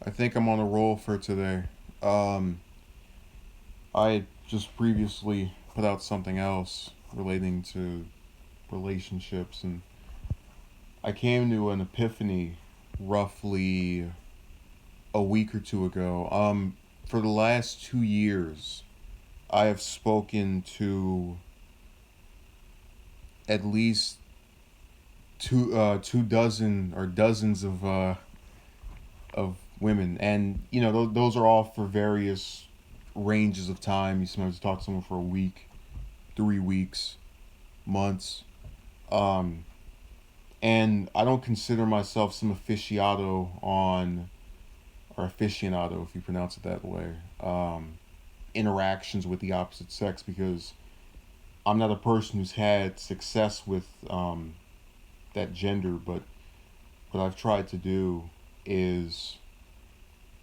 I think I'm on a roll for today. Um, I just previously put out something else relating to relationships, and I came to an epiphany roughly a week or two ago. For the last 2 years, I have spoken to at least two dozen or dozens of women, and those are all for various ranges of time. You sometimes talk to someone for a week, 3 weeks, months. Um, and I don't consider myself some aficionado on, or aficionado if you pronounce it that way, interactions with the opposite sex, because I'm not a person who's had success with that gender. But what I've tried to do is,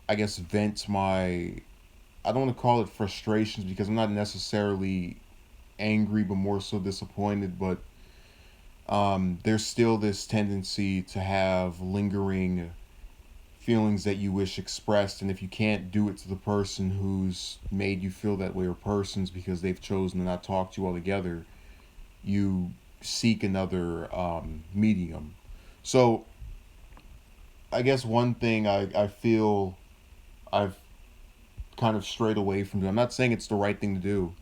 I guess, vent my, I don't want to call it frustrations because I'm not necessarily angry, but more so disappointed. But there's still this tendency to have lingering feelings that you wish expressed, and if you can't do it to the person who's made you feel that way, or persons because they've chosen to not talk to you altogether, you seek another medium. So I guess one thing I feel I've kind of strayed away from. I'm not saying it's the right thing to do,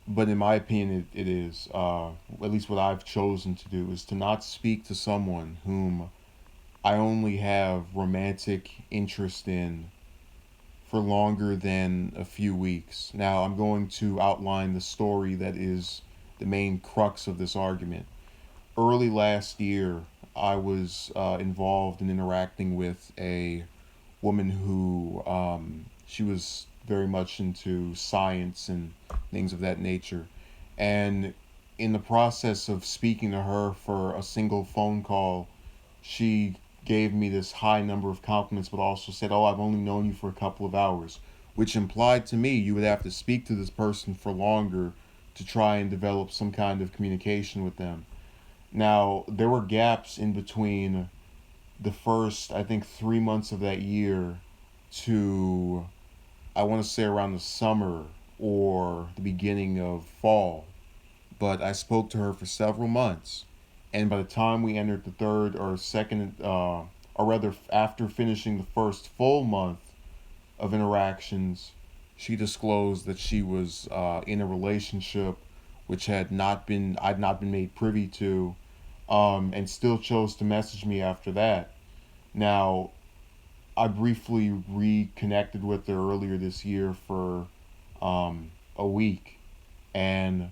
but in my opinion, it is. At least what I've chosen to do is to not speak to someone whom I only have romantic interest in for longer than a few weeks. Now, I'm going to outline the story that is the main crux of this argument. Early last year, I was involved in interacting with a woman who she was very much into science and things of that nature. And in the process of speaking to her for a single phone call, she gave me this high number of compliments, but also said, "Oh, I've only known you for a couple of hours," which implied to me you would have to speak to this person for longer to try and develop some kind of communication with them. Now, there were gaps in between the first, I think, 3 months of that year to, I want to say, around the summer or the beginning of fall. But I spoke to her for several months, and by the time we entered the third or second, or rather, after finishing the first full month of interactions, she disclosed that she was in a relationship which I'd not been made privy to, and still chose to message me after that. Now, I briefly reconnected with her earlier this year for a week, and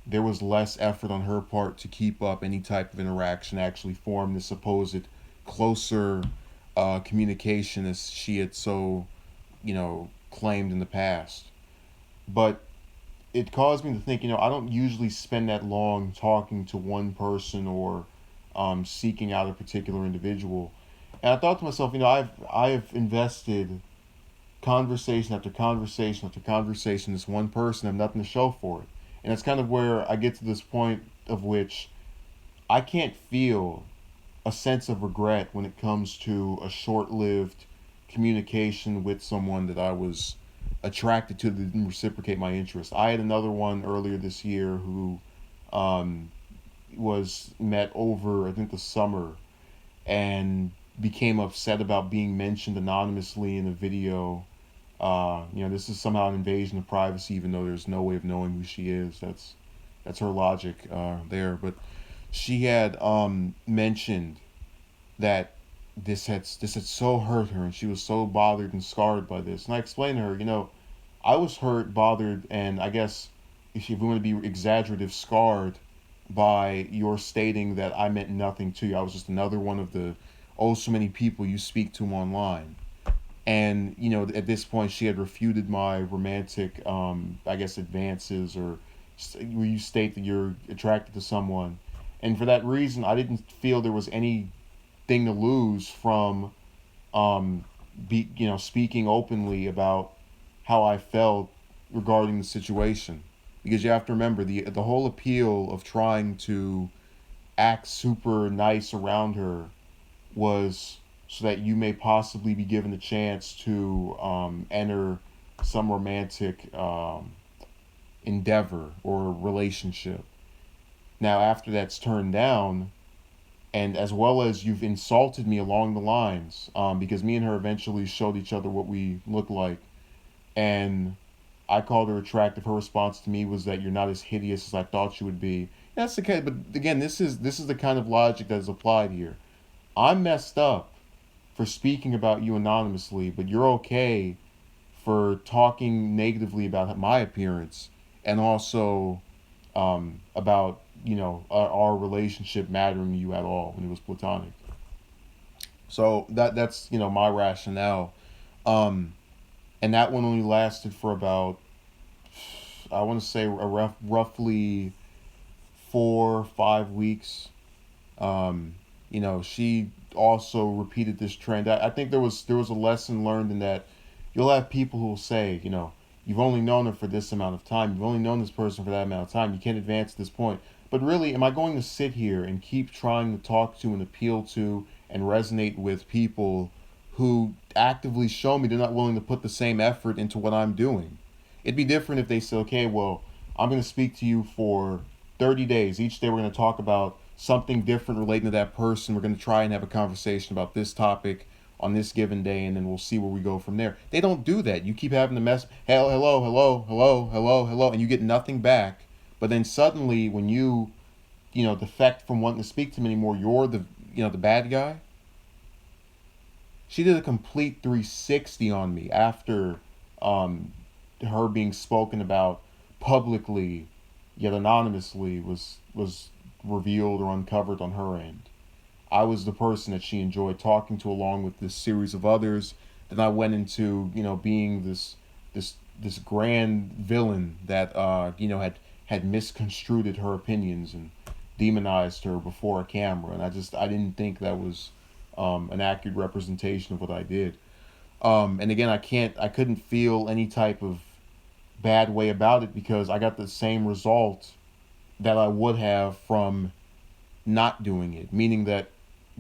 there was less effort on her part to keep up any type of interaction, actually form the supposed closer communication as she had so, claimed in the past. But it caused me to think, I don't usually spend that long talking to one person or seeking out a particular individual. And I thought to myself, I've invested conversation after conversation after conversation. This one person, I have nothing to show for it. And that's kind of where I get to this point of which I can't feel a sense of regret when it comes to a short lived communication with someone that I was attracted to that didn't reciprocate my interest. I had another one earlier this year who um, was met over, I think, the summer, and became upset about being mentioned anonymously in a video. This is somehow an invasion of privacy, even though there's no way of knowing who she is. That's her logic there. But she had mentioned that this had so hurt her, and she was so bothered and scarred by this. And I explained to her, I was hurt, bothered, and I guess if we want to be exaggerative, scarred by your stating that I meant nothing to you. I was just another one of the oh so many people you speak to online. And at this point, she had refuted my romantic, I guess, advances, or where you state that you're attracted to someone. And for that reason, I didn't feel there was anything to lose from speaking openly about how I felt regarding the situation, because you have to remember the whole appeal of trying to act super nice around her was so that you may possibly be given a chance to enter some romantic endeavor or relationship. Now, after that's turned down, and as well as you've insulted me along the lines, because me and her eventually showed each other what we look like, and I called her attractive. Her response to me was that you're not as hideous as I thought you would be. That's the case, but again, this is the kind of logic that is applied here. I'm messed up for speaking about you anonymously, but you're okay for talking negatively about my appearance and also about our relationship mattering to you at all when it was platonic. So that's my rationale, um, and that one only lasted for about, I want to say, roughly 4 5 weeks. Um, she also repeated this trend. I think there was a lesson learned in that. You'll have people who will say, you've only known her for this amount of time. You've only known this person for that amount of time. You can't advance to this point. But really, am I going to sit here and keep trying to talk to and appeal to and resonate with people who actively show me they're not willing to put the same effort into what I'm doing? It'd be different if they say, okay, well, I'm going to speak to you for 30 days. Each day we're going to talk about something different relating to that person. We're going to try and have a conversation about this topic on this given day, and then we'll see where we go from there. They don't do that. You keep having to mess, hello, hello, hello, hello, hello, hello, and you get nothing back. But then suddenly, when you defect from wanting to speak to them anymore, you're the bad guy. She did a complete 360 on me after um, her being spoken about publicly, yet anonymously, was revealed or uncovered on her end. I was the person that she enjoyed talking to, along with this series of others. Then I went into being this grand villain that had misconstrued her opinions and demonized her before a camera, and I didn't think that was an accurate representation of what I did. And again, I couldn't feel any type of bad way about it because I got the same result that I would have from not doing it, meaning that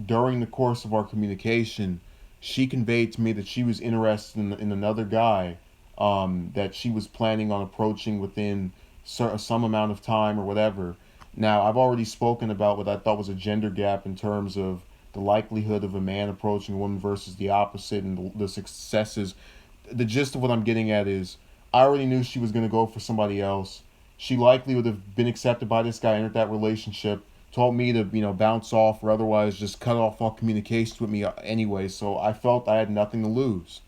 during the course of our communication, she conveyed to me that she was interested in another guy, that she was planning on approaching within some amount of time or whatever. Now, I've already spoken about what I thought was a gender gap in terms of the likelihood of a man approaching a woman versus the opposite and the successes. The gist of what I'm getting at is I already knew she was going to go for somebody else. She likely would have been accepted by this guy, entered that relationship, told me to bounce off or otherwise just cut off all communications with me anyway. So I felt I had nothing to lose,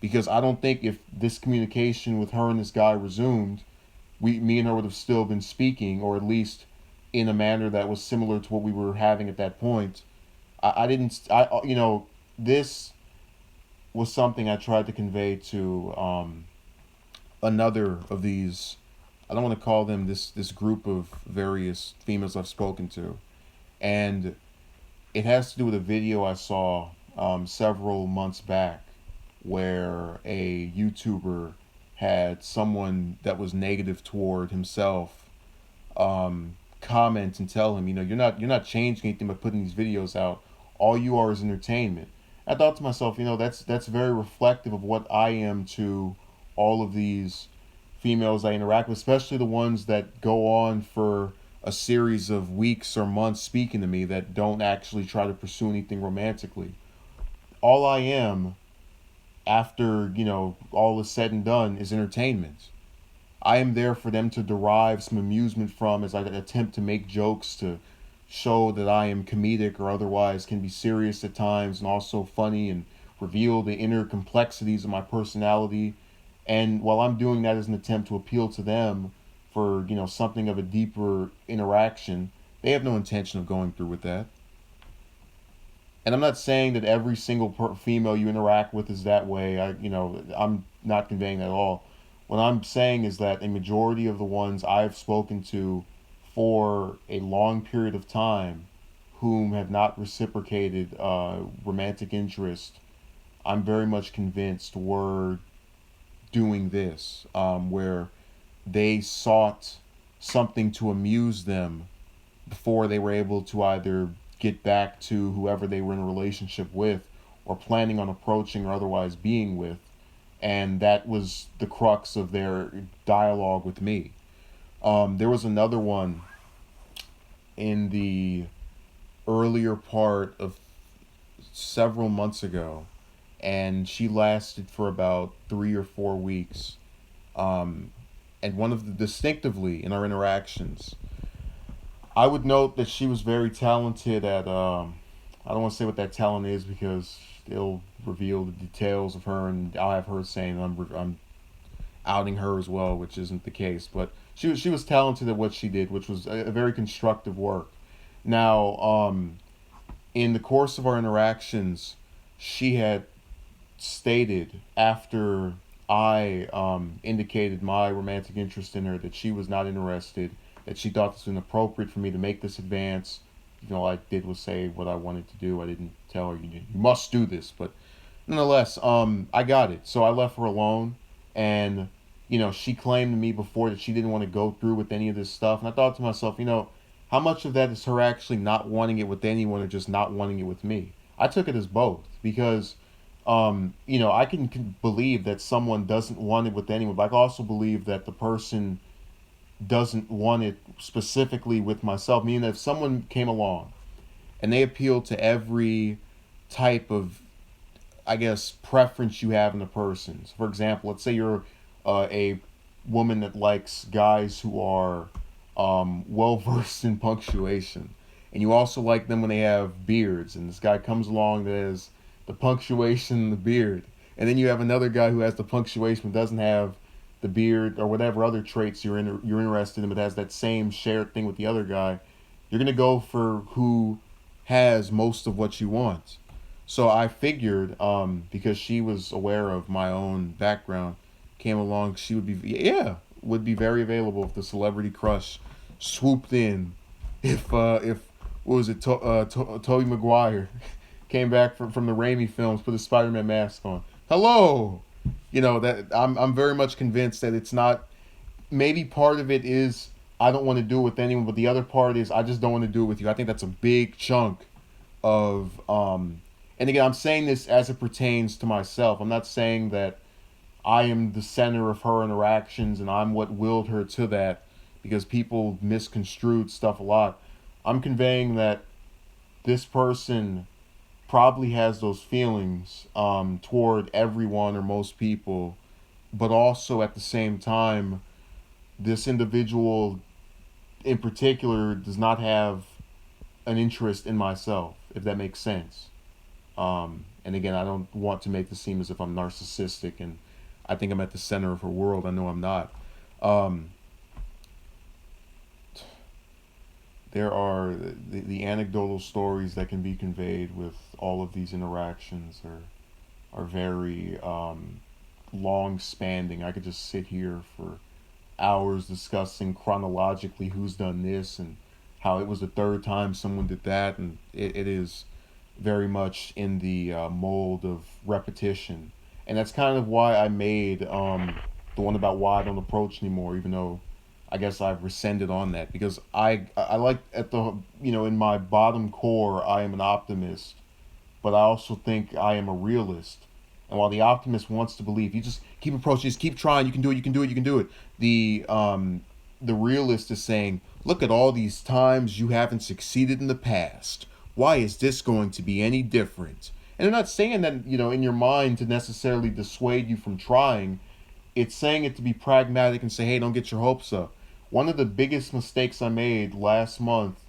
because I don't think if this communication with her and this guy resumed, me and her would have still been speaking, or at least in a manner that was similar to what we were having at that point. I didn't I This was something I tried to convey to another of these. I don't want to call them this group of various females I've spoken to, and it has to do with a video I saw several months back, where a YouTuber had someone that was negative toward himself comment and tell him, you're not changing anything by putting these videos out. All you are is entertainment. I thought to myself, that's very reflective of what I am to all of these females I interact with, especially the ones that go on for a series of weeks or months speaking to me that don't actually try to pursue anything romantically. All I am, after all is said and done, is entertainment. I am there for them to derive some amusement from as I attempt to make jokes to show that I am comedic or otherwise can be serious at times and also funny, and reveal the inner complexities of my personality. And while I'm doing that as an attempt to appeal to them for something of a deeper interaction, they have no intention of going through with that. And I'm not saying that every single female you interact with is that way. I'm not conveying that at all. What I'm saying is that a majority of the ones I've spoken to for a long period of time, whom have not reciprocated romantic interest, I'm very much convinced were doing this, where they sought something to amuse them before they were able to either get back to whoever they were in a relationship with or planning on approaching or otherwise being with. And that was the crux of their dialogue with me. There was another one in the earlier part of several months ago, and she lasted for about 3 or 4 weeks. Um, and one of the distinctively in our interactions, I would note that she was very talented at. I don't want to say what that talent is because it'll reveal the details of her, and I'll have her saying I'm outing her as well, which isn't the case. But she was talented at what she did, which was a very constructive work. Now, in the course of our interactions, she had stated after I indicated my romantic interest in her that she was not interested, that she thought this was inappropriate for me to make this advance. All I did was say what I wanted to do. I didn't tell her you must do this, but nonetheless, I got it. So I left her alone, and she claimed to me before that she didn't want to go through with any of this stuff, and I thought to myself, how much of that is her actually not wanting it with anyone or just not wanting it with me? I took it as both because, I can believe that someone doesn't want it with anyone, but I can also believe that the person doesn't want it specifically with myself. Meaning that if someone came along and they appealed to every type of, I guess, preference you have in a person. So for example, let's say you're a woman that likes guys who are well versed in punctuation, and you also like them when they have beards. And this guy comes along that has the punctuation and the beard, and then you have another guy who has the punctuation but doesn't have the beard or whatever other traits you're interested in, but has that same shared thing with the other guy. You're gonna go for who has most of what you want. So I figured, because she was aware of my own background, came along, she would be very available if the celebrity crush swooped in. If what was it, Tobey Maguire came back from the Raimi films, put a Spider-Man mask on. Hello, that I'm very much convinced that it's not. Maybe part of it is I don't want to do it with anyone, but the other part is I just don't want to do it with you. I think that's a big chunk of and again, I'm saying this as it pertains to myself. I'm not saying that I am the center of her interactions and I'm what willed her to that, because people misconstrued stuff a lot. I'm conveying that this person probably has those feelings toward everyone or most people, but also at the same time, this individual in particular does not have an interest in myself, if that makes sense. And again, I don't want to make this seem as if I'm narcissistic and I think I'm at the center of her world. I know I'm not. There are the anecdotal stories that can be conveyed with all of these interactions are very long spanning. I could just sit here for hours discussing chronologically who's done this and how it was the third time someone did that, and it is very much in the mold of repetition. And that's kind of why I made the one about why I don't approach anymore, even though I guess I've rescinded on that, because I like at the in my bottom core I am an optimist, but I also think I am a realist. And while the optimist wants to believe, you just keep approaching, just keep trying, you can do it, you can do it, you can do it. The realist is saying, look at all these times you haven't succeeded in the past. Why is this going to be any different? And they're not saying that, in your mind to necessarily dissuade you from trying. It's saying it to be pragmatic and say, hey, don't get your hopes up. One of the biggest mistakes I made last month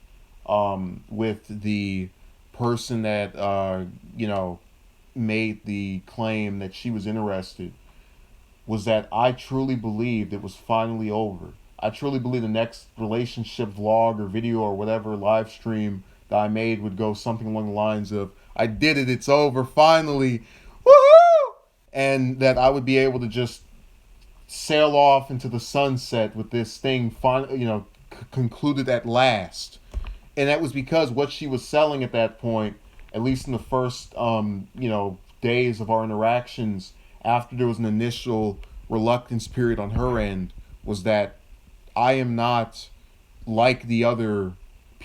with the person that, made the claim that she was interested was that I truly believed it was finally over. I truly believe the next relationship vlog or video or whatever live stream that I made would go something along the lines of, I did it, it's over, finally, woohoo! And that I would be able to just sail off into the sunset with this thing concluded at last. And that was because what she was selling at that point, at least in the first days of our interactions, after there was an initial reluctance period on her end, was that I am not like the other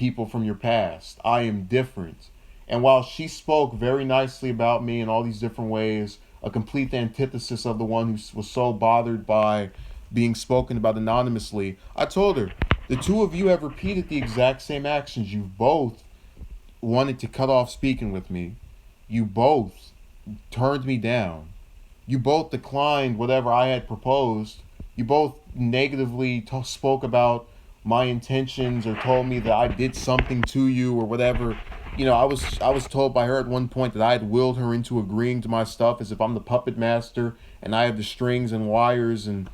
people from your past. I am different. And while she spoke very nicely about me in all these different ways, a complete antithesis of the one who was so bothered by being spoken about anonymously, I told her, the two of you have repeated the exact same actions. You both wanted to cut off speaking with me. You both turned me down. You both declined whatever I had proposed. You both negatively spoke about my intentions or told me that I did something to you or whatever. I was told by her at one point that I had willed her into agreeing to my stuff as if I'm the puppet master and I have the strings and wires, and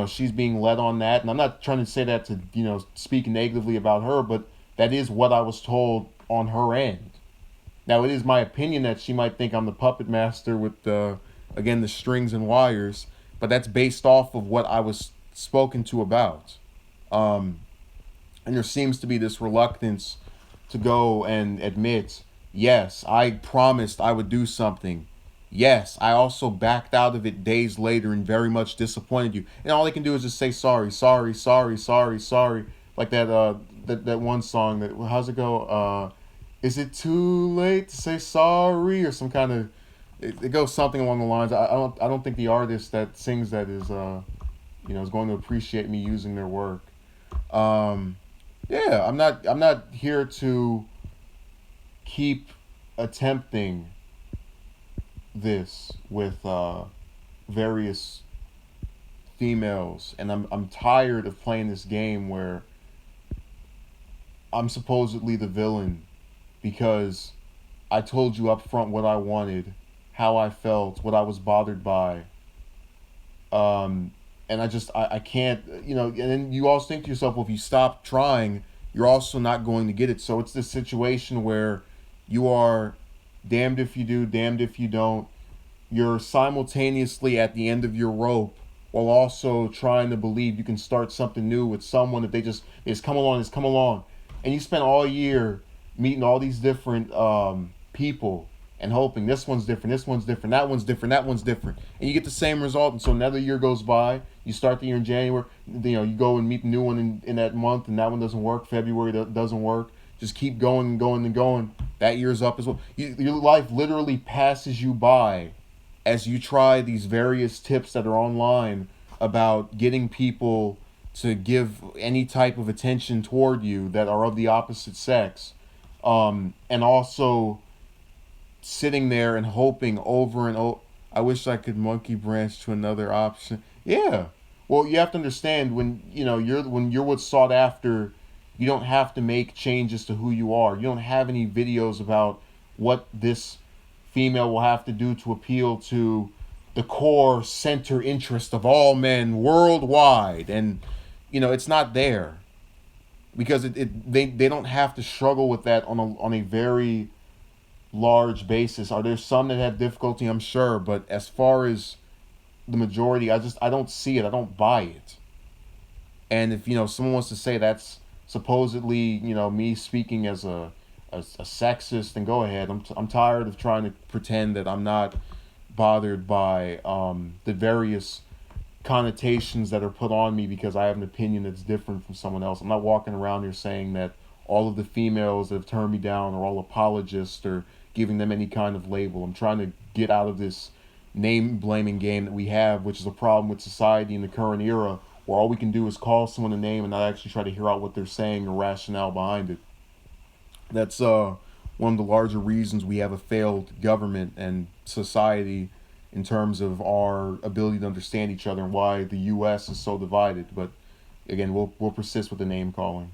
she's being led on that. And I'm not trying to say that to speak negatively about her, but that is what I was told on her end. Now, it is my opinion that she might think I'm the puppet master with the strings and wires, but that's based off of what I was spoken to about. And there seems to be this reluctance to go and admit, yes, I promised I would do something. Yes, I also backed out of it days later and very much disappointed you. And all they can do is just say sorry, sorry, sorry, sorry, sorry. Like that one song that, how's it go? Is it too late to say sorry, or some kind of, it goes something along the lines. I don't think the artist that sings that is is going to appreciate me using their work. Yeah, I'm not here to keep attempting this with various females, and I'm tired of playing this game where I'm supposedly the villain because I told you up front what I wanted, how I felt, what I was bothered by. And I can't, and then you also think to yourself, well, if you stop trying, you're also not going to get it. So it's this situation where you are damned if you do, damned if you don't. You're simultaneously at the end of your rope while also trying to believe you can start something new with someone that they just come along, just come along. And you spend all year meeting all these different people and hoping this one's different, that one's different, that one's different. And you get the same result. And so another year goes by. You start the year in January. You go and meet the new one in that month, and that one doesn't work. February doesn't work. Just keep going and going and going. That year's up as well. Your life literally passes you by as you try these various tips that are online about getting people to give any type of attention toward you that are of the opposite sex. And also sitting there and hoping over and over, I wish I could monkey branch to another option. Yeah. Well, you have to understand when you're what's sought after, you don't have to make changes to who you are. You don't have any videos about what this female will have to do to appeal to the core center interest of all men worldwide. And it's not there because they don't have to struggle with that on a very large basis. Are there some that have difficulty? I'm sure, but as far as the majority, I don't see it. I don't buy it. And if someone wants to say that's supposedly me speaking as a sexist, then go ahead. I'm tired of trying to pretend that I'm not bothered by the various connotations that are put on me because I have an opinion that's different from someone else. I'm not walking around here saying that all of the females that have turned me down are all apologists or giving them any kind of label. I'm trying to get out of this name blaming game that we have, which is a problem with society in the current era, where all we can do is call someone a name and not actually try to hear out what they're saying or rationale behind it. That's one of the larger reasons we have a failed government and society in terms of our ability to understand each other and why the U.S. is so divided. But again, we'll persist with the name calling.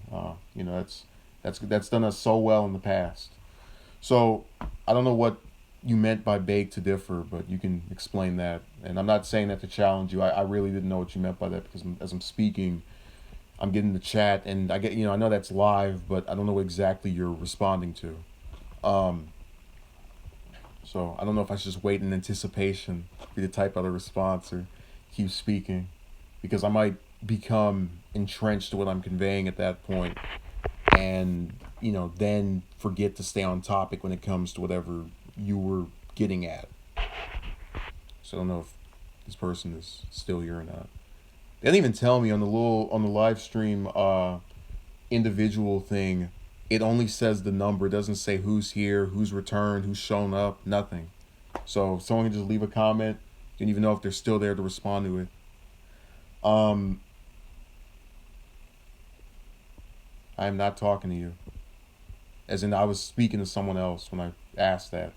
That's done us so well in the past. So I don't know what you meant by beg to differ, but you can explain that. And I'm not saying that to challenge you. I really didn't know what you meant by that because as I'm speaking, I'm getting the chat, and I know that's live, but I don't know what exactly you're responding to. So I don't know if I should just wait in anticipation for you to type out a response or keep speaking, because I might become entrenched to what I'm conveying at that point, and then forget to stay on topic when it comes to whatever you were getting at. So I don't know if this person is still here or not. They didn't even tell me on the live stream individual thing it only says the number. It doesn't say who's here, who's returned, who's shown up, nothing. So someone can just leave a comment. You don't even know if they're still there to respond to it. I am not talking to you. As in, I was speaking to someone else when I asked that.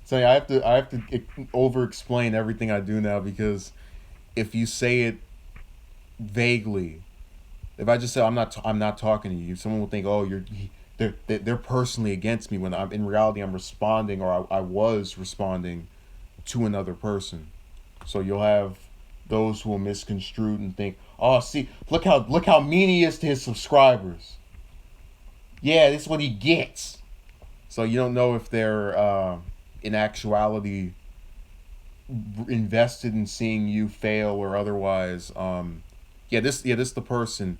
So yeah, I have to over explain everything I do now, because if you say it vaguely, if I just say I'm not talking to you, someone will think, oh, they're personally against me, when I'm in reality I'm responding, or I was responding to another person. So you'll have those who will misconstrue and think, oh, see, look how mean he is to his subscribers. Yeah, this is what he gets. So you don't know if they're in actuality invested in seeing you fail or otherwise. This is the person.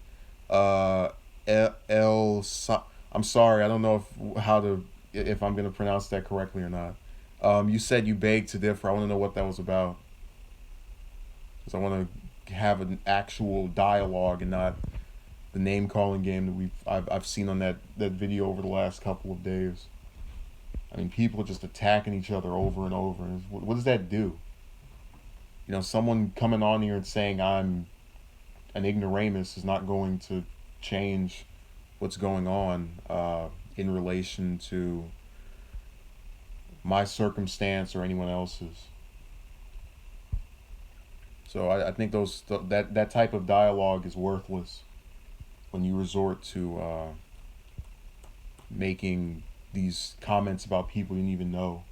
Uh, I'm sorry, I don't know if I'm gonna pronounce that correctly or not. You said you begged to differ. I want to know what that was about, because I want to have an actual dialogue and not the name calling game that I've seen on that video over the last couple of days. I mean, people just attacking each other over and over. And what does that do? You know, someone coming on here and saying I'm an ignoramus is not going to change what's going on in relation to my circumstance or anyone else's. So I think that type of dialogue is worthless when you resort to making these comments about people you didn't even know.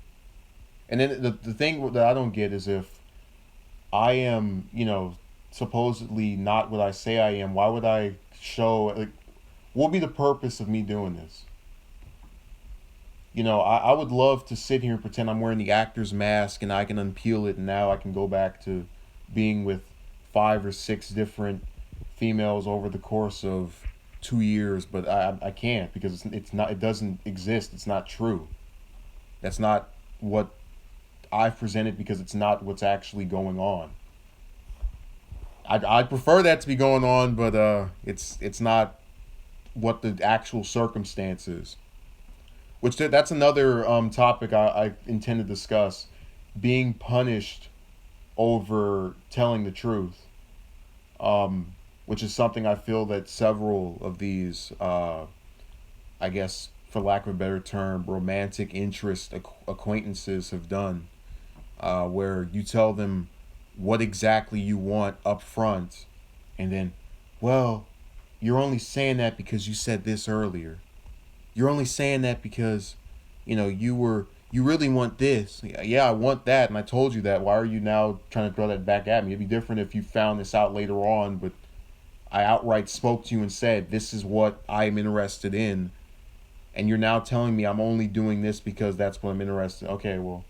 And then the thing that I don't get is, if I am, supposedly not what I say I am, why would I show, like, what would be the purpose of me doing this? I would love to sit here and pretend I'm wearing the actor's mask and I can unpeel it, and now I can go back to being with 5 or 6 different females over the course of 2 years, but I can't, because it doesn't exist. It's not true. That's not what I've presented, because it's not what's actually going on. I'd prefer that to be going on, but it's not what the actual circumstance is. That's another topic I intend to discuss: being punished over telling the truth, which is something I feel that several of these, I guess, for lack of a better term, romantic interest acquaintances have done, where you tell them what exactly you want up front, and then, well, you're only saying that because you said this earlier. You're only saying that because, you really want this. Yeah, I want that, and I told you that. Why are you now trying to throw that back at me? It'd be different if you found this out later on, but I outright spoke to you and said, this is what I'm interested in, and you're now telling me I'm only doing this because that's what I'm interested in. Okay, well,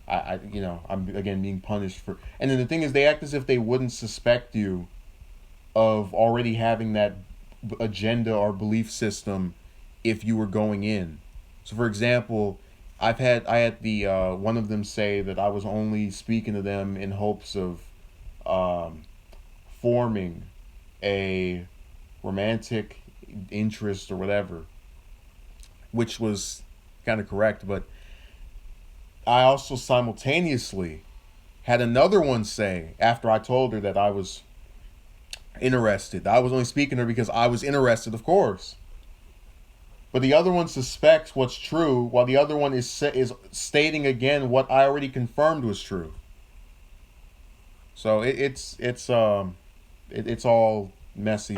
I'm again being punished for. And then the thing is, they act as if they wouldn't suspect you of already having that agenda or belief system if you were going in. So, for example, I had the one of them say that I was only speaking to them in hopes of forming a romantic interest or whatever, which was kind of correct. But I also simultaneously had another one say, after I told her that I was interested, I was only speaking to her because I was interested, of course. But the other one suspects what's true, while the other one is stating again what I already confirmed was true. So it's all messy.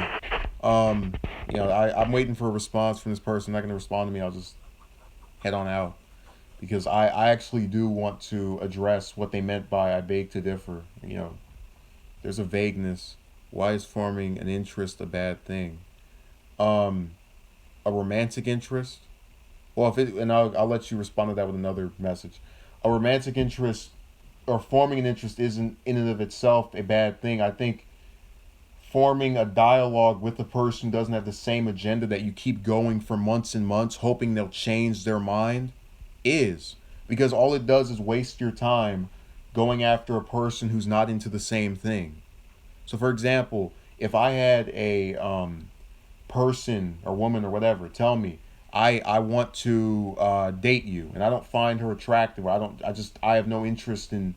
I'm waiting for a response from this person. Not going to respond to me. I'll just head on out, because I actually do want to address what they meant by I beg to differ. There's a vagueness. Why is forming an interest a bad thing? A romantic interest? Well, I'll let you respond to that with another message. A romantic interest, or forming an interest, isn't in and of itself a bad thing. I think forming a dialogue with a person who doesn't have the same agenda that you keep going for months and months, hoping they'll change their mind, is. Because all it does is waste your time going after a person who's not into the same thing. So, for example, if I had person or woman or whatever tell me, I want to date you, and I don't find her attractive, or I have no interest in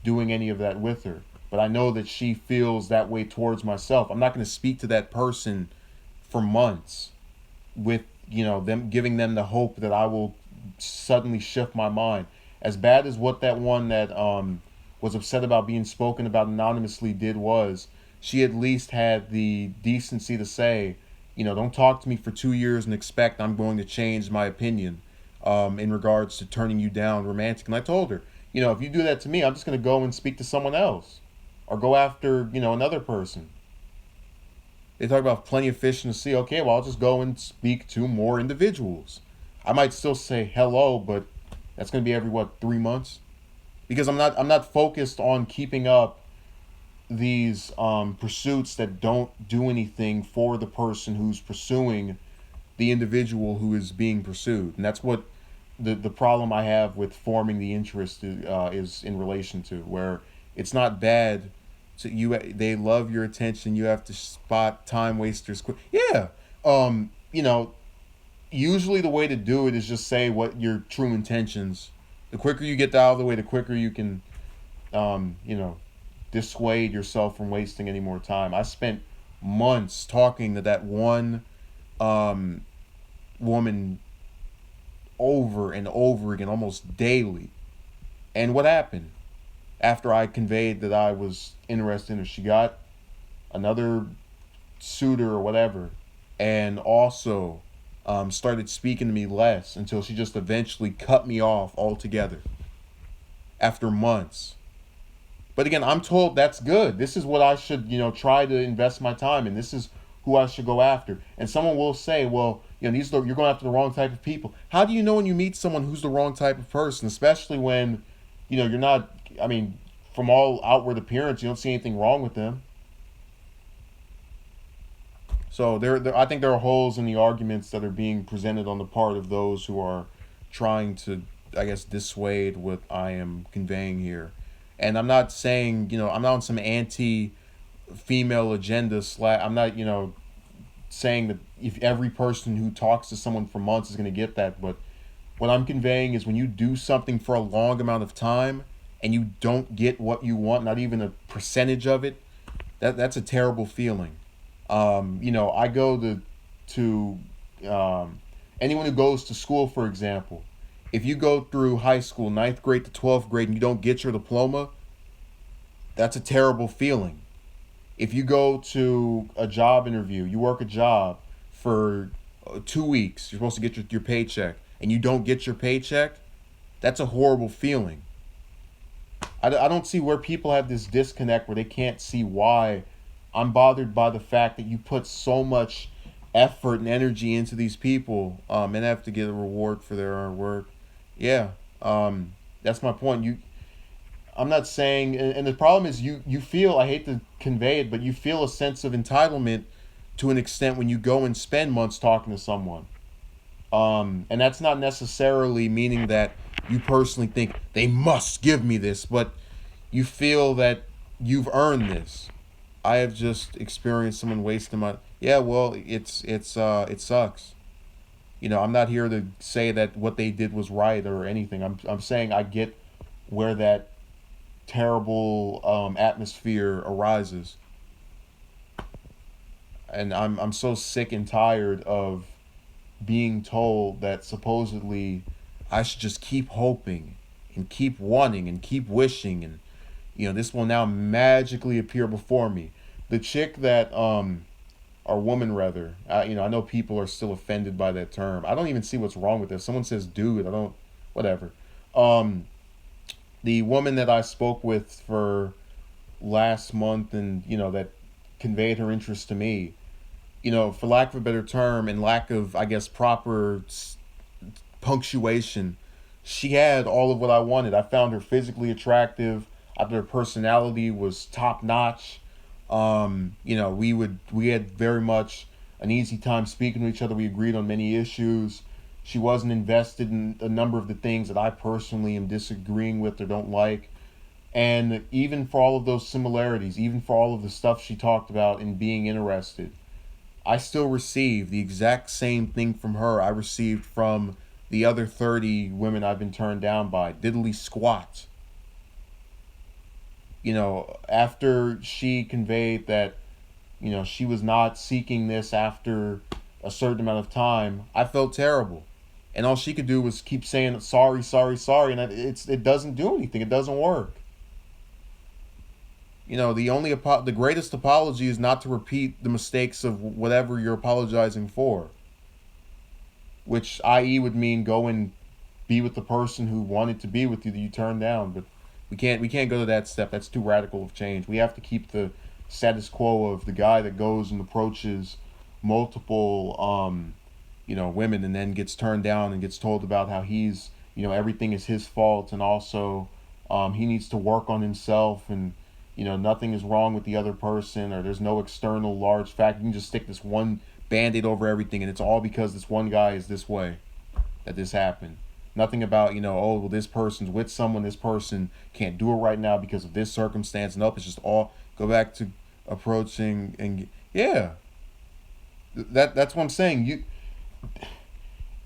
doing any of that with her, but I know that she feels that way towards myself, I'm not going to speak to that person for months with, them giving them the hope that I will suddenly shift my mind. As bad as what that one that was upset about being spoken about anonymously did was, she at least had the decency to say, don't talk to me for 2 years and expect I'm going to change my opinion in regards to turning you down romantic. And I told her, if you do that to me, I'm just going to go and speak to someone else or go after, another person. They talk about plenty of fish in the sea. Okay, well, I'll just go and speak to more individuals. I might still say hello, but that's going to be every, 3 months? Because I'm not focused on keeping up these pursuits that don't do anything for the person who's pursuing the individual who is being pursued. And that's what the problem I have with forming the interest is in relation to, where it's not bad to you. They love your attention. You have to spot time wasters quick. Yeah. Usually the way to do it is just say what your true intentions. The quicker you get that out of the way, the quicker you can, dissuade yourself from wasting any more time. I spent months talking to that one woman over and over again, almost daily. And what happened? After I conveyed that I was interested in her, she got another suitor or whatever, and also started speaking to me less until she just eventually cut me off altogether after months. But again, I'm told that's good. This is what I should, try to invest my time in. This is who I should go after. And someone will say, well, you're going after the wrong type of people. How do you know when you meet someone who's the wrong type of person? Especially when, you're not, from all outward appearance, you don't see anything wrong with them. So I think there are holes in the arguments that are being presented on the part of those who are trying to, I guess, dissuade what I am conveying here. And I'm not saying, I'm not on some anti-female agenda. I'm not, saying that if every person who talks to someone for months is going to get that. But what I'm conveying is when you do something for a long amount of time and you don't get what you want, not even a percentage of it, that's a terrible feeling. I go to anyone who goes to school, for example. If you go through high school, 9th grade to 12th grade, and you don't get your diploma, that's a terrible feeling. If you go to a job interview, you work a job for 2 weeks, you're supposed to get your paycheck, and you don't get your paycheck, that's a horrible feeling. I don't see where people have this disconnect where they can't see why I'm bothered by the fact that you put so much effort and energy into these people and have to get a reward for their hard work. Yeah, that's my point. I'm not saying, and the problem is you feel, I hate to convey it, but you feel a sense of entitlement to an extent when you go and spend months talking to someone. And that's not necessarily meaning that you personally think they must give me this, but you feel that you've earned this. I have just experienced someone wasting my. Yeah, well, it sucks. I'm not here to say that what they did was right or anything. I'm saying I get where that terrible atmosphere arises, and I'm so sick and tired of being told that supposedly I should just keep hoping and keep wanting and keep wishing, and this will now magically appear before me. The chick that or woman rather, I know people are still offended by that term. I don't even see what's wrong with this. Someone says dude, I don't, whatever. The woman that I spoke with for last month and that conveyed her interest to me, for lack of a better term and lack of, I guess, proper punctuation, she had all of what I wanted. I found her physically attractive. I thought her personality was top notch. We had very much an easy time speaking to each other. We agreed on many issues. She wasn't invested in a number of the things that I personally am disagreeing with or don't like. And even for all of those similarities, even for all of the stuff she talked about in being interested, I still receive the exact same thing from her I received from the other 30 women I've been turned down by. Diddly squat. After she conveyed that, she was not seeking this after a certain amount of time, I felt terrible. And all she could do was keep saying sorry, sorry, sorry, and it doesn't do anything. It doesn't work. The greatest apology is not to repeat the mistakes of whatever you're apologizing for, which i.e. would mean go and be with the person who wanted to be with you that you turned down. But we can't go to that step. That's too radical of change. We have to keep the status quo of the guy that goes and approaches multiple women and then gets turned down and gets told about how he's, everything is his fault, and also he needs to work on himself, and nothing is wrong with the other person, or there's no external large fact. You can just stick this one band-aid over everything, and it's all because this one guy is this way that this happened. Nothing about, oh, well, this person's with someone, this person can't do it right now because of this circumstance. Nope, it's just all go back to approaching, and yeah. That's what I'm saying.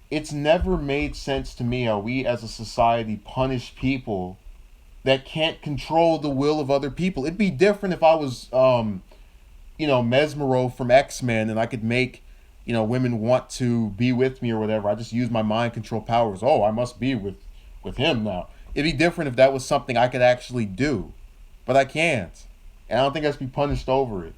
It's never made sense to me how we as a society punish people that can't control the will of other people. It'd be different if I was Mesmero from X-Men, and I could make, women want to be with me or whatever. I just use my mind control powers. Oh, I must be with him now. It'd be different if that was something I could actually do. But I can't. And I don't think I should be punished over it.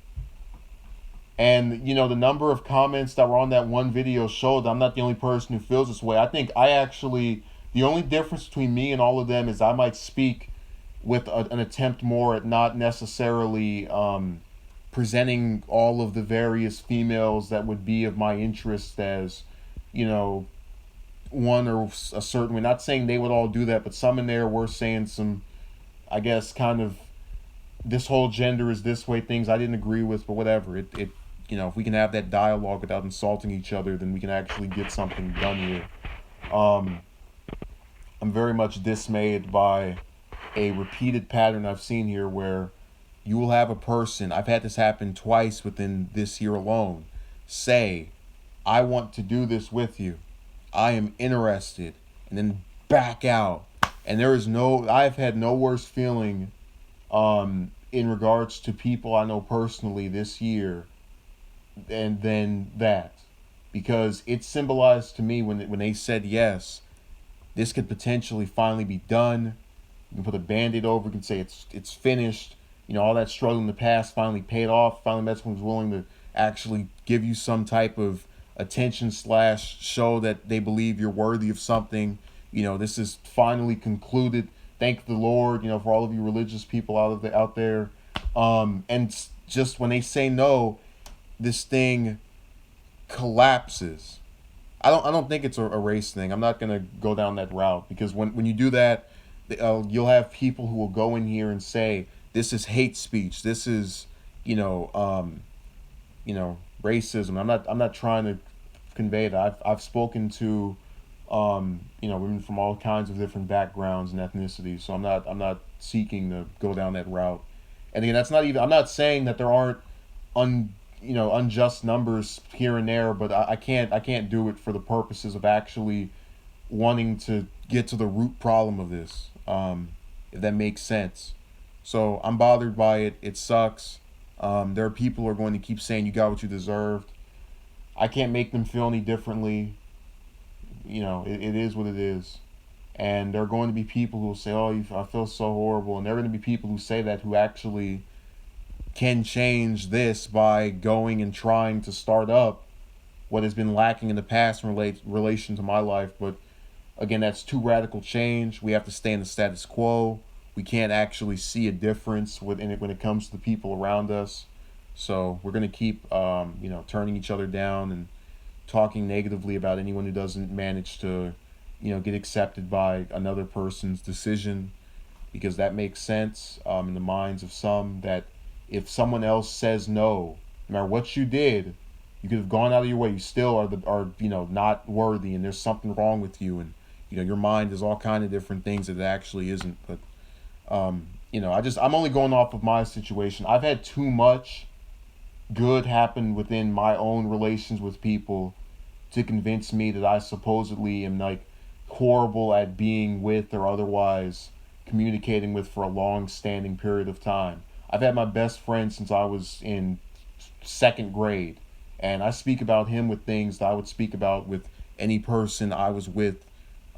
And, the number of comments that were on that one video showed that I'm not the only person who feels this way. I think the only difference between me and all of them is I might speak with an attempt more at not necessarily presenting all of the various females that would be of my interest as, one or a certain way. Not saying they would all do that, but some in there were saying some, I guess, kind of, this whole gender is this way things I didn't agree with, but whatever. If we can have that dialogue without insulting each other, then we can actually get something done here. I'm very much dismayed by a repeated pattern I've seen here where you will have a person, I've had this happen twice within this year alone, say, I want to do this with you. I am interested. And then back out. And I've had no worse feeling in regards to people I know personally this year and then that. Because it symbolized to me when they said yes, this could potentially finally be done. You can put a band-aid over, you can say it's finished. All that struggle in the past finally paid off. Finally met someone who's willing to actually give you some type of attention / show that they believe you're worthy of something. This is finally concluded. Thank the Lord, for all of you religious people out there. And just when they say no, this thing collapses. I don't think it's a race thing. I'm not gonna go down that route, because when you do that, you'll have people who will go in here and say this is hate speech. This is racism. I'm not trying to convey that. I've spoken to women from all kinds of different backgrounds and ethnicities. So I'm not seeking to go down that route. And again, I'm not saying that there aren't unjust numbers here and there, but I can't do it for the purposes of actually wanting to get to the root problem of this, if that makes sense. So I'm bothered by it. It sucks. There are people who are going to keep saying you got what you deserved. I can't make them feel any differently. It is what it is. And there are going to be people who will say, oh, I feel so horrible. And there are going to be people who say that who actually can change this by going and trying to start up what has been lacking in the past in relation to my life. But again, that's too radical change. We have to stay in the status quo. We can't actually see a difference when it comes to the people around us. So we're going to keep, turning each other down and talking negatively about anyone who doesn't manage to, get accepted by another person's decision, because that makes sense in the minds of some, that if someone else says no, no matter what you did, you could have gone out of your way, you still are not worthy, and there's something wrong with you, and your mind is all kind of different things that it actually isn't. But I'm only going off of my situation. I've had too much good happen within my own relations with people to convince me that I supposedly am like horrible at being with or otherwise communicating with for a long standing period of time. I've had my best friend since I was in second grade, and I speak about him with things that I would speak about with any person I was with,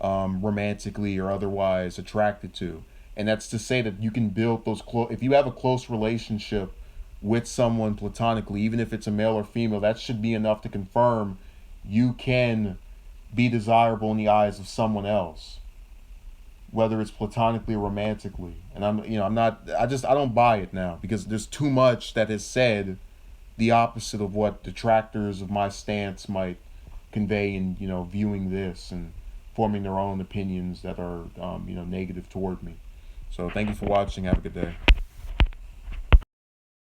romantically or otherwise attracted to. And that's to say that you can build those close. If you have a close relationship with someone platonically, even if it's a male or female, that should be enough to confirm you can be desirable in the eyes of someone else, whether it's platonically or romantically. And I'm not. I don't buy it now because there's too much that is said the opposite of what detractors of my stance might convey in viewing this and forming their own opinions that are negative toward me. So thank you for watching. Have a good day.